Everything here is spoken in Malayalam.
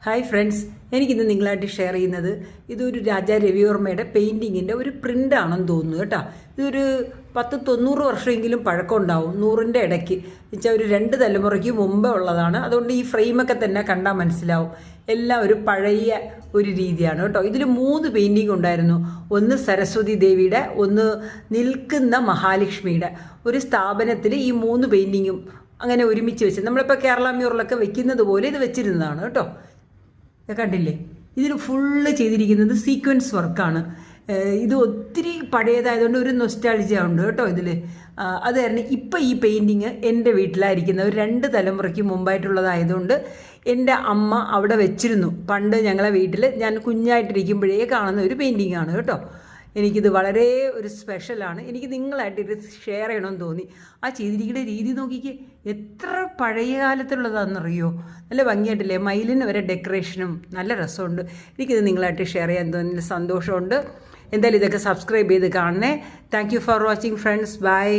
ഹായ് ഫ്രണ്ട്സ്, എനിക്കിന്ന് നിങ്ങളായിട്ട് ഷെയർ ചെയ്യുന്നത് ഇതൊരു രാജാ രവിവർമ്മയുടെ പെയിൻറ്റിങ്ങിൻ്റെ ഒരു പ്രിൻ്റാണെന്ന് തോന്നുന്നു കേട്ടോ. ഇതൊരു 90 വർഷമെങ്കിലും പഴക്കം ഉണ്ടാവും, 100ൻ്റെ ഇടയ്ക്ക് വെച്ചാൽ ഒരു 2 തലമുറയ്ക്ക് മുമ്പേ ഉള്ളതാണ്. അതുകൊണ്ട് ഈ ഫ്രെയിമൊക്കെ തന്നെ കണ്ടാൽ മനസ്സിലാവും, എല്ലാം ഒരു പഴയ ഒരു രീതിയാണ് കേട്ടോ. ഇതിൽ 3 പെയിൻറ്റിങ് ഉണ്ടായിരുന്നു. ഒന്ന് സരസ്വതി ദേവിയുടെ, ഒന്ന് നിൽക്കുന്ന മഹാലക്ഷ്മിയുടെ. ഒരു സ്ഥാപനത്തിൽ ഈ 3 പെയിൻറ്റിങ്ങും അങ്ങനെ ഒരുമിച്ച് വെച്ച് നമ്മളിപ്പോൾ കേരള മ്യൂറലൊക്കെ വെക്കുന്നത് പോലെ ഇത് വെച്ചിരുന്നതാണ് കേട്ടോ. കണ്ടില്ലേ, ഇതിൽ ഫുള്ള് ചെയ്തിരിക്കുന്നത് സീക്വൻസ് വർക്കാണ്. ഇത് ഒത്തിരി പഴയതായതുകൊണ്ട് ഒരു നൊസ്റ്റാൾജിയ ഉണ്ട് കേട്ടോ ഇതിൽ. അത് കാരണം ഇപ്പം ഈ പെയിൻറ്റിങ് എൻ്റെ വീട്ടിലായിരിക്കുന്ന ഒരു 2 തലമുറയ്ക്ക് മുമ്പായിട്ടുള്ളതായതുകൊണ്ട് എൻ്റെ അമ്മ അവിടെ വെച്ചിരുന്നു. പണ്ട് ഞങ്ങളെ വീട്ടിൽ ഞാൻ കുഞ്ഞായിട്ടിരിക്കുമ്പോഴേ കാണുന്ന ഒരു പെയിൻറ്റിങ്ങാണ് കേട്ടോ. എനിക്കിത് വളരെ ഒരു സ്പെഷ്യലാണ്. എനിക്ക് നിങ്ങളായിട്ട് ഇത് ഷെയർ ചെയ്യണമെന്ന് തോന്നി. ആ ചെയ്തിരിക്കുന്ന രീതി നോക്കിക്ക്, എത്ര പഴയ കാലത്തുള്ളതാണെന്നറിയോ. നല്ല ഭംഗിയായിട്ടില്ലേ, മയിലിന് വരെ ഡെക്കറേഷനും നല്ല രസമുണ്ട്. എനിക്കിത് നിങ്ങളായിട്ട് ഷെയർ ചെയ്യാൻ തോന്നിയ സന്തോഷമുണ്ട്. എന്തായാലും ഇതൊക്കെ സബ്സ്ക്രൈബ് ചെയ്ത് കാണണേ. Thank you for watching friends. By.